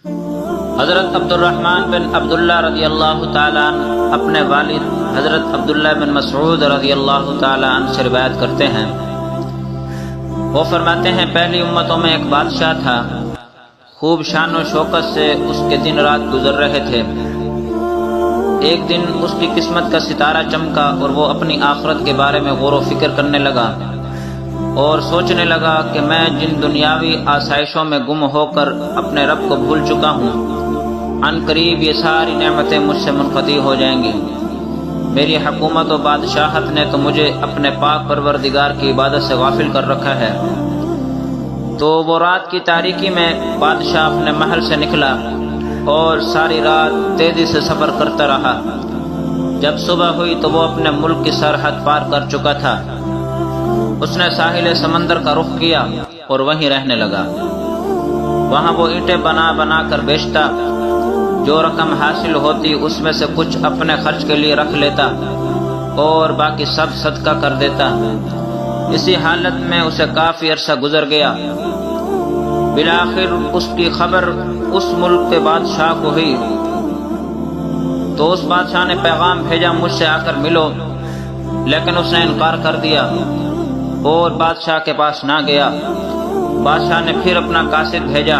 حضرت عبد الرحمن بن عبداللہ رضی اللہ تعالیٰ عنہ اپنے والد حضرت عبداللہ بن مسعود رضی اللہ تعالیٰ عنہ سے روایت کرتے ہیں، وہ فرماتے ہیں پہلی امتوں میں ایک بادشاہ تھا، خوب شان و شوکت سے اس کے دن رات گزر رہے تھے۔ ایک دن اس کی قسمت کا ستارہ چمکا اور وہ اپنی آخرت کے بارے میں غور و فکر کرنے لگا اور سوچنے لگا کہ میں جن دنیاوی آسائشوں میں گم ہو کر اپنے رب کو بھول چکا ہوں، عن قریب یہ ساری نعمتیں مجھ سے منقطع ہو جائیں گی۔ میری حکومت و بادشاہت نے تو مجھے اپنے پاک پروردگار کی عبادت سے غافل کر رکھا ہے۔ تو وہ رات کی تاریکی میں بادشاہ اپنے محل سے نکلا اور ساری رات تیزی سے سفر کرتا رہا۔ جب صبح ہوئی تو وہ اپنے ملک کی سرحد پار کر چکا تھا۔ اس نے ساحل سمندر کا رخ کیا اور وہیں رہنے لگا۔ وہاں وہ اینٹیں بنا بنا کر بیچتا، جو رقم حاصل ہوتی اس میں سے کچھ اپنے خرچ کے لیے رکھ لیتا اور باقی سب صدقہ کر دیتا۔ اسی حالت میں اسے کافی عرصہ گزر گیا۔ بالآخر اس کی خبر اس ملک کے بادشاہ کو ہوئی، تو اس بادشاہ نے پیغام بھیجا مجھ سے آ کر ملو، لیکن اس نے انکار کر دیا اور بادشاہ کے پاس نہ گیا۔ بادشاہ نے پھر اپنا قاصد بھیجا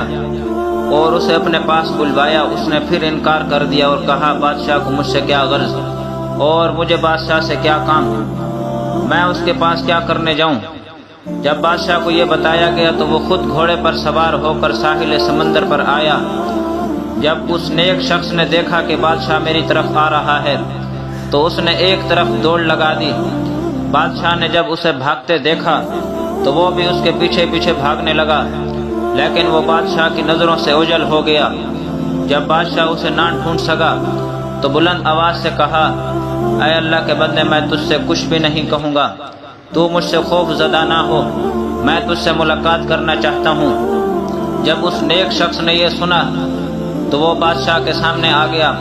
اور اسے اپنے پاس بلوایا۔ اس نے پھر انکار کر دیا اور کہا بادشاہ کو مجھ سے کیا غرض اور مجھے بادشاہ سے کیا کام، میں اس کے پاس کیا کرنے جاؤں۔ جب بادشاہ کو یہ بتایا گیا تو وہ خود گھوڑے پر سوار ہو کر ساحل سمندر پر آیا۔ جب اس نیک شخص نے دیکھا کہ بادشاہ میری طرف آ رہا ہے تو اس نے ایک طرف دوڑ لگا دی۔ بادشاہ نے جب اسے بھاگتے دیکھا تو وہ بھی اس کے پیچھے پیچھے بھاگنے لگا، لیکن وہ بادشاہ کی نظروں سے اوجھل ہو گیا۔ جب بادشاہ اسے نہ ڈھونڈ سکا تو بلند آواز سے کہا، اے اللہ کے بندے، میں تجھ سے کچھ بھی نہیں کہوں گا، تو مجھ سے خوف زدہ نہ ہو، میں تجھ سے ملاقات کرنا چاہتا ہوں۔ جب اس نیک شخص نے یہ سنا تو وہ بادشاہ کے سامنے آ گیا۔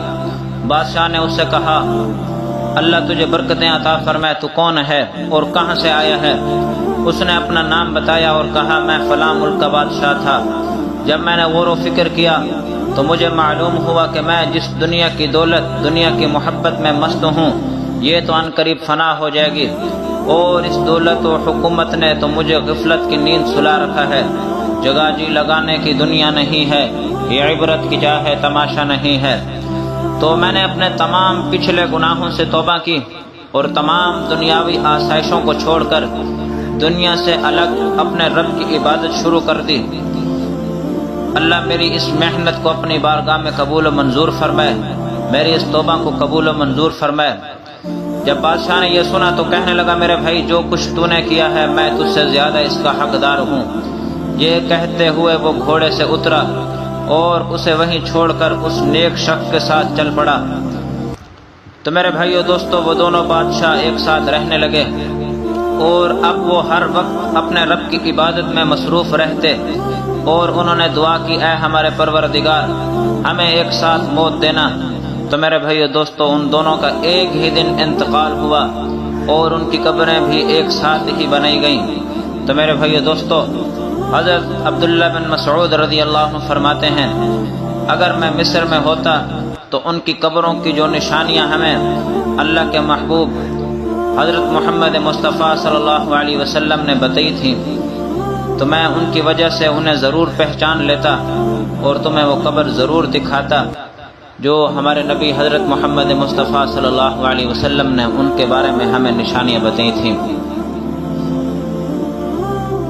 بادشاہ نے اس سے کہا، اللہ تجھے برکتیں عطا فرمائے، تو کون ہے اور کہاں سے آیا ہے؟ اس نے اپنا نام بتایا اور کہا، میں فلاں ملک کا بادشاہ تھا۔ جب میں نے غور و فکر کیا تو مجھے معلوم ہوا کہ میں جس دنیا کی دولت، دنیا کی محبت میں مست ہوں، یہ تو عن قریب فنا ہو جائے گی، اور اس دولت و حکومت نے تو مجھے غفلت کی نیند سلا رکھا ہے۔ جگہ جی لگانے کی دنیا نہیں ہے، یہ عبرت کی جا ہے، تماشا نہیں ہے۔ تو میں نے اپنے تمام پچھلے گناہوں سے توبہ کی اور تمام دنیاوی آسائشوں کو چھوڑ کر دنیا سے الگ اپنے رب کی عبادت شروع کر دی۔ اللہ میری اس محنت کو اپنی بارگاہ میں قبول و منظور فرمائے، میری اس توبہ کو قبول و منظور فرمائے۔ جب بادشاہ نے یہ سنا تو کہنے لگا، میرے بھائی، جو کچھ تو نے کیا ہے میں تجھ سے زیادہ اس کا حقدار ہوں۔ یہ کہتے ہوئے وہ گھوڑے سے اترا اور اسے وہیں چھوڑ کر اس نیک شخص کے ساتھ چل پڑا۔ تو میرے بھائیو دوستو، وہ دونوں بادشاہ ایک ساتھ رہنے لگے اور اب وہ ہر وقت اپنے رب کی عبادت میں مصروف رہتے، اور انہوں نے دعا کی، اے ہمارے پروردگار، ہمیں ایک ساتھ موت دینا۔ تو میرے بھائیو دوستو، ان دونوں کا ایک ہی دن انتقال ہوا اور ان کی قبریں بھی ایک ساتھ ہی بنائی گئیں۔ تو میرے بھائیو دوستو، حضرت عبداللہ بن مسعود رضی اللہ عنہ فرماتے ہیں، اگر میں مصر میں ہوتا تو ان کی قبروں کی جو نشانیاں ہمیں اللہ کے محبوب حضرت محمد مصطفیٰ صلی اللہ علیہ وسلم نے بتائی تھیں تو میں ان کی وجہ سے انہیں ضرور پہچان لیتا اور تمہیں وہ قبر ضرور دکھاتا جو ہمارے نبی حضرت محمد مصطفیٰ صلی اللہ علیہ وسلم نے ان کے بارے میں ہمیں نشانیاں بتائی تھیں۔